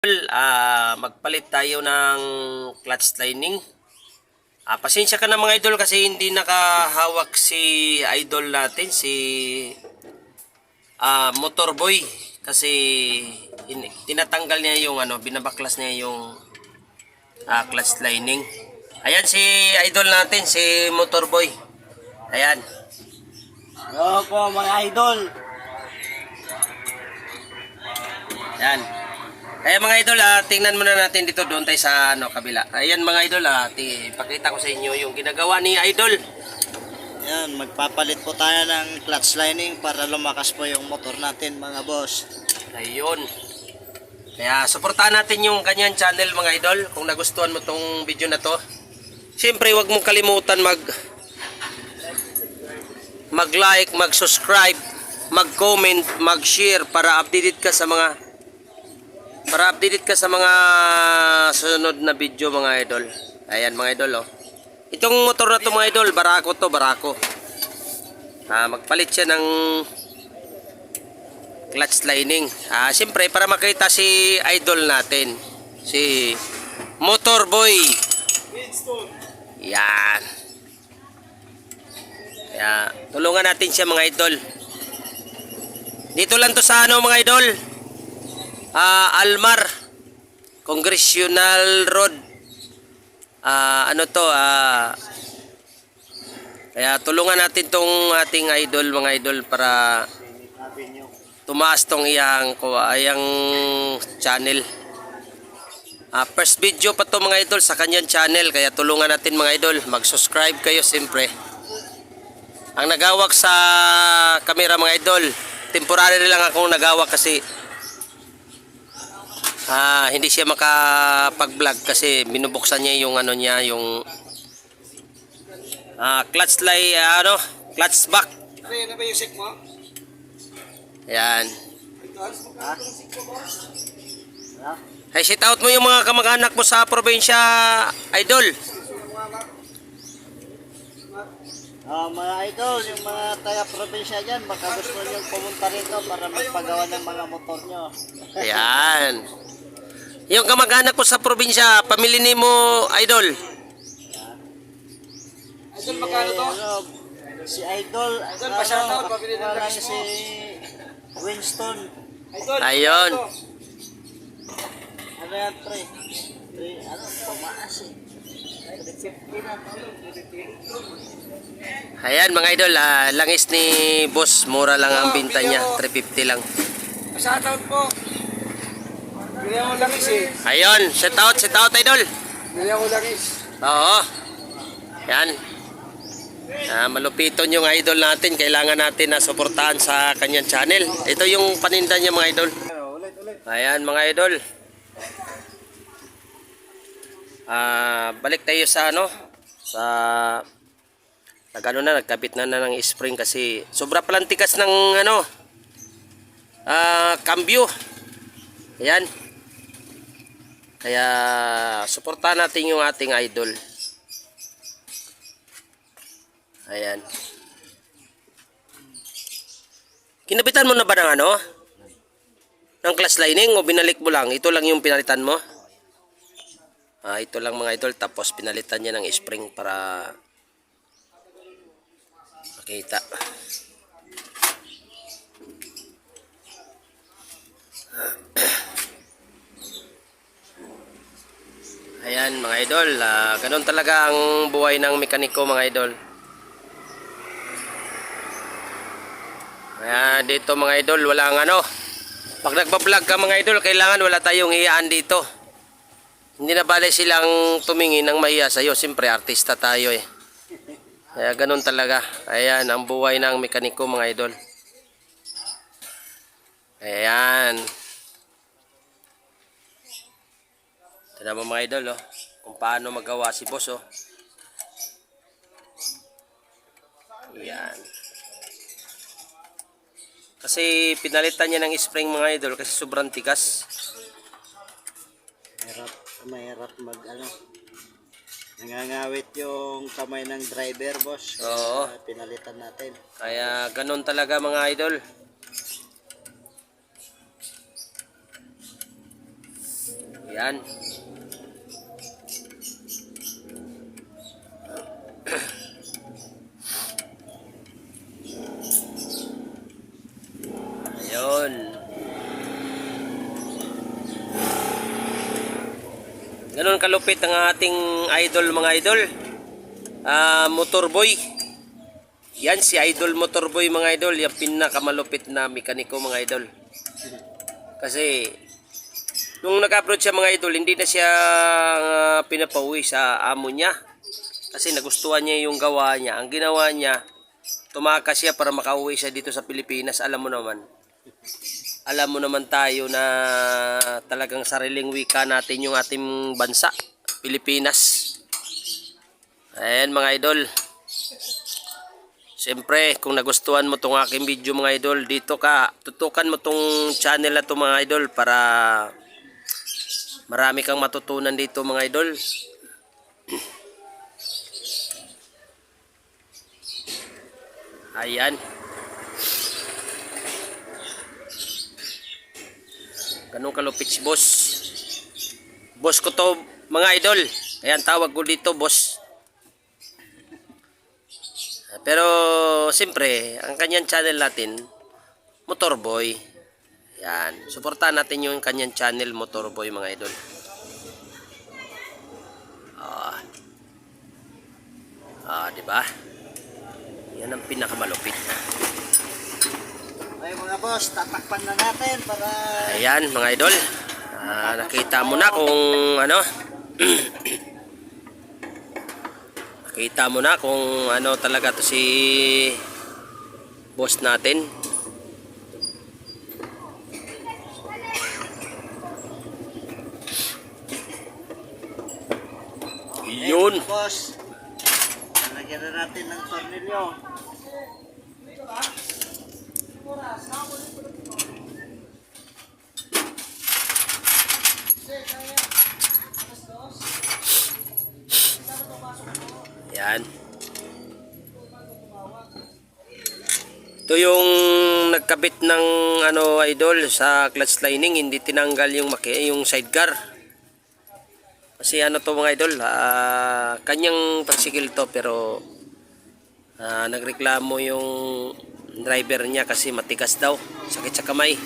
Magpalit tayo ng clutch lining. Pasensya ka na mga idol kasi hindi nakahawak si idol natin, si Motorboy. Kasi tinatanggal niya yung binabaklas niya yung clutch lining. Ayan si idol natin, si Motorboy. Ayan. Hello po mga idol. Ayan. Kaya mga idol, tingnan muna natin dito, doon tayo sa kabila. Ayan mga idol, ipakita ko sa inyo yung ginagawa ni idol. Yan, magpapalit po tayo ng clutch lining para lumakas po yung motor natin mga boss. Ayun. Kaya suportahan natin yung kanyang channel mga idol. Kung nagustuhan mo tong video na to, siyempre wag mong kalimutan mag-like, mag-subscribe, mag-comment, mag-share para updated ka sa mga sunod na video mga idol. Ayan mga idol, oh. Itong motor na to mga idol, barako. Magpalit siya ng clutch lining. Siyempre para makita si idol natin, si Motorboy. Yan. Kaya tulungan natin siya mga idol. Dito lang to sa mga idol. Almar Congressional Road. Kaya tulungan natin tong ating idol mga idol para tumaas tong iyang channel. First video pa to mga idol sa kanyang channel, kaya tulungan natin mga idol, mag-subscribe kayo siyempre. Ang nagawak sa camera mga idol, temporary lang akong nagawak kasi hindi siya makapag-vlog kasi binubuksan niya yung yung clutch back. Ano ba yung sek mo? Ayan. Hey, shout out mo yung mga kamag-anak mo sa probinsya, idol. Mga idol, yung mga taga-probinsya dyan, baka gusto nyo pumunta rito para magpagawa ng mga motor nyo. Ayan. Yung kamag-anak ko sa probinsya, pamili ni mo, idol. Idol, magkano to? Si Idol, pakilala niya si Winston. Ayun. Ano yan, pre? Pamaas eh. 350 na to. Ayan mga idol, langis ni boss, mura lang ang binta niya, 350 lang. Shoutout po. Bili ako langis eh. Ayun, shout out idol. Bili ako langis. Oo. Yan. Malupiton yung idol natin, kailangan natin na suportahan sa kanyang channel. Ito yung paninda niya mga idol. Ayan mga idol. Balik tayo sa nagkabit na ng spring kasi sobra palang tikas ng cambio. Ayan. Kaya suportahan natin yung ating idol. Ayan. Kinabitan mo na ba ng ng clutch lining o binalik mo lang? Ito lang yung pinalitan mo? Ito lang mga idol, tapos pinalitan niya ng spring para makita. Ayan mga idol, ganun talaga ang buhay ng mekaniko mga idol. Kaya dito mga idol, walang pag nagbablog ka mga idol, kailangan wala tayong hiyaan dito. Hindi na bale silang tumingin ng mahiya sa'yo. Siyempre, artista tayo eh. Kaya ganun talaga. Ayan, ang buhay ng mekaniko mga idol. Ayan. Tignan mo mga idol, oh, kung paano magawa si boss, oh. Ayan. Kasi pinalitan niya ng spring mga idol kasi sobrang tigas. Mahirap nangangawit yung kamay ng driver boss. Oo. Pinalitan natin. Kaya ganun talaga mga idol. Yan. Ayun. Ganun kalupit ang ating idol mga idol. Motorboy. Yan si Idol Motorboy mga idol. Yung pinakamalupit na mekaniko mga idol. Kasi nung nag-upload siya mga idol, hindi na siya pinapauwi sa amo niya. Kasi nagustuhan niya yung gawa niya. Ang ginawa niya, tumakas siya para makauwi siya dito sa Pilipinas. Alam mo naman tayo na talagang sariling wika natin yung ating bansa, Pilipinas. Ayan mga idol. Siyempre, kung nagustuhan mo tong aking video mga idol, dito ka, tutukan mo tong channel na to mga idol para marami kang matutunan dito mga idol. Ayan. Ganun kalupit si boss. Boss ko to mga idol. Ayan tawag ko dito boss. Pero siyempre, ang kanyang channel natin, Motorboy. Yan. Suportahan natin yung kanyang channel, Motorboy mga idol. Di ba? Yan ang pinakamalupit. Ay mga boss, tatakpan na natin para... Ayan mga idol. Nakita mo na kung ano. Nakita mo na kung ano talaga to si boss natin. Yun. Ay, boss, lalagyan na natin ng tornilyo. Yan. Ito yung nagkabit ng ano idol sa clutch lining, hindi tinanggal yung yung sidecar. Kasi ano to mga idol, kanyang tricycle to pero nagreklamo yung driver niya kasi matigas daw, sakit sa kamay.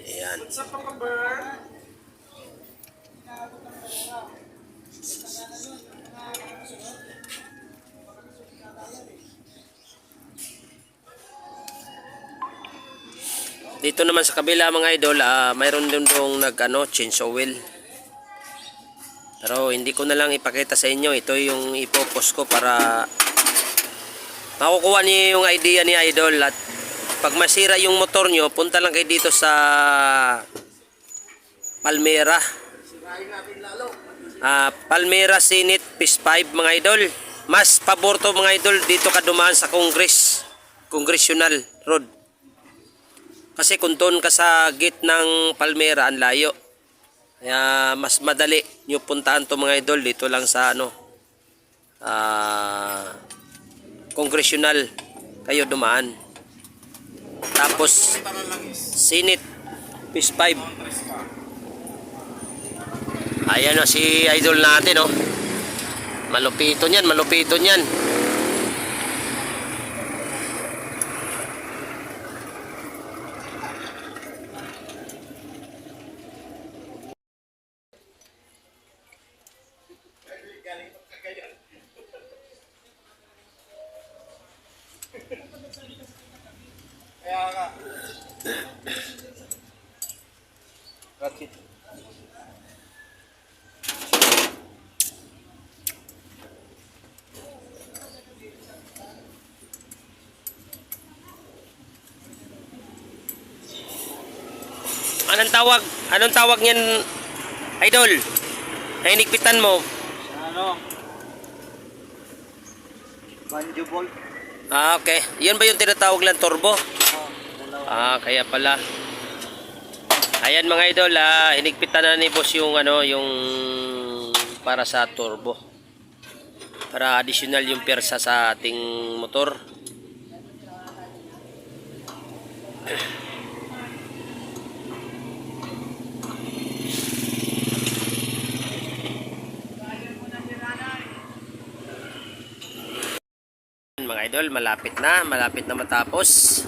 Ayan. Dito naman sa kabila mga idol, mayroon din dong change oil. Pero hindi ko na lang ipakita sa inyo. Ito yung ipopost ko para makukuha niyo yung idea ni idol. At pag masira yung motor nyo, punta lang kayo dito sa Palmera. Palmera Senate Phase 5 mga idol. Mas pabor to mga idol dito ka dumaan sa Congressional Road. Kasi kung doon ka sa gate ng Palmera, ang layo. Kaya mas madali nyo puntaan to mga idol dito lang sa Congressional kayo dumaan. Tapos Senate Phase 5. Ayan o si idol natin oh. Malupito niyan, malupito niyan. Bakit? Anong tawag niyan, idol? Na inigpitan mo? Ano? Banjo bolt. Okay. Yan ba yung tinatawag lang turbo? Dalawa. Kaya pala. Ayan mga idol, hinigpitan na ni boss yung yung para sa turbo. Para additional yung persa sa ating motor. Mga idol, malapit na matapos.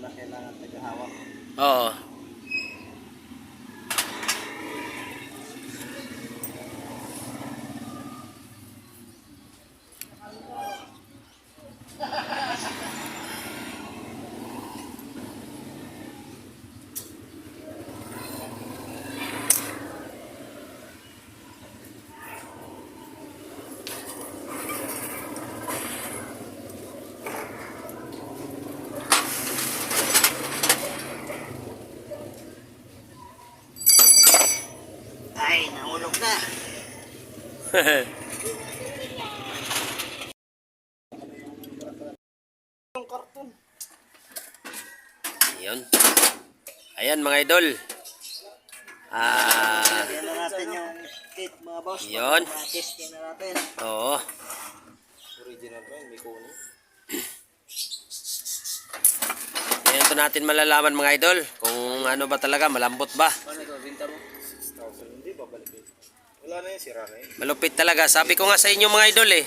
Na kailangan tagahawak. Oo. Ay, nahulog na. Yung karton. Yun. Ayan mga idol. Yan na natin yung kit mga boss. Yun. Testing na natin. Oo. Original pa yun, may kuno. Ayan to natin malalaman mga idol kung ano ba talaga, malambot ba. Paano ito, binta mo? 6,000, hindi ba balik? Wala na yun, sira na yun. Malupit talaga. Sabi ko nga sa inyo mga idol eh.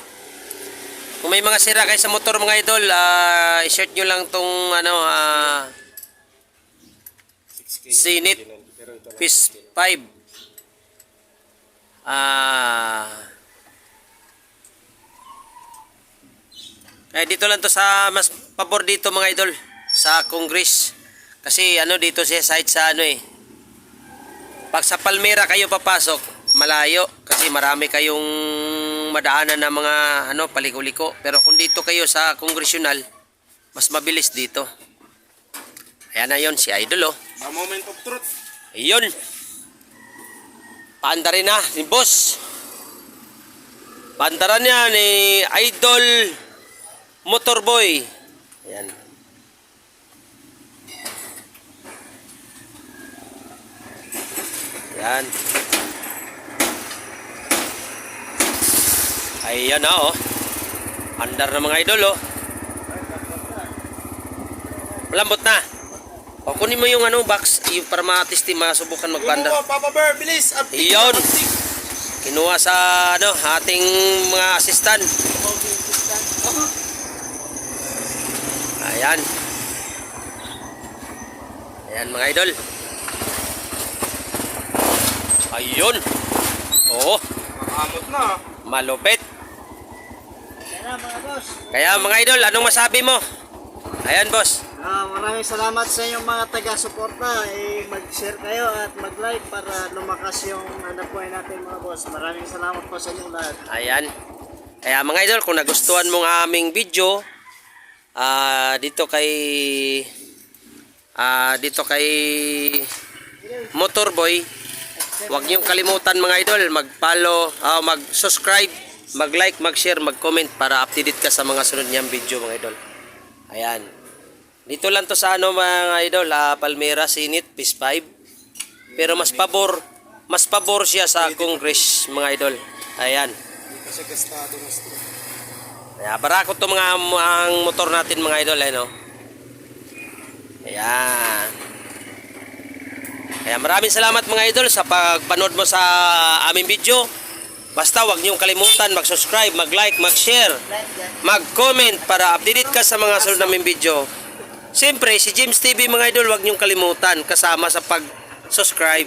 Kung may mga sira kayo sa motor mga idol, i-shirt nyo lang tong ano, 6K. Zenith Pero ito na. Piece 5. Dito lang to sa mas pabor dito mga idol sa Congress. Kasi ano dito siya site sa ano eh. Pag sa Palmera kayo papasok, malayo kasi marami kayong madaanan na mga ano paliko-liko. Pero kung dito kayo sa Congressional, mas mabilis dito. Ayan na yun si Idol oh. A moment of truth. Ayun. Paanda rin na ni boss. Paandaran niya ni Idol Motorboy. Ayan. Ayan. Ayan na oh. Andar na mga idol oh. Malambot na. O kunin mo yung ano box yung para ma-testing, masubukan magpanda. Papa Bear, bilis! Iyon. Kinuha sa ano ating mga assistant. Ayan. Ayan mga idol. Ayun. Oo, Makamot na. malupit. Yan na mga boss. Kaya mga idol, anong masabi mo? Ayan boss. Maraming salamat sa inyong mga taga-suporta. Mag-share kayo at mag-like para lumakas yung buhay natin mga boss. Maraming salamat po sa inyong lahat. Ayan. Kaya mga idol, kung nagustuhan mong aming video, dito kay Motorboy, huwag niyong kalimutan mga idol, mag-follow, mag-subscribe, mag-like, mag-share, mag-comment para updated ka sa mga sunod niyang video mga idol. Ayan. Dito lang to sa ano mga idol, Palmera Zenith Piece 5. Pero mas pabor siya sa Congress mga idol. Ayan. Kasi gastado mas ito. Kaya barakot to mga ang motor natin mga idol, no? Ayan. Kaya maraming salamat mga idol sa pagpanood mo sa aming video. Basta wag niyong kalimutan mag-subscribe, mag-like, mag-share, mag-comment para updated ka sa mga sunod naming video. Siyempre, si James TV mga idol, wag niyong kalimutan kasama sa pag-subscribe.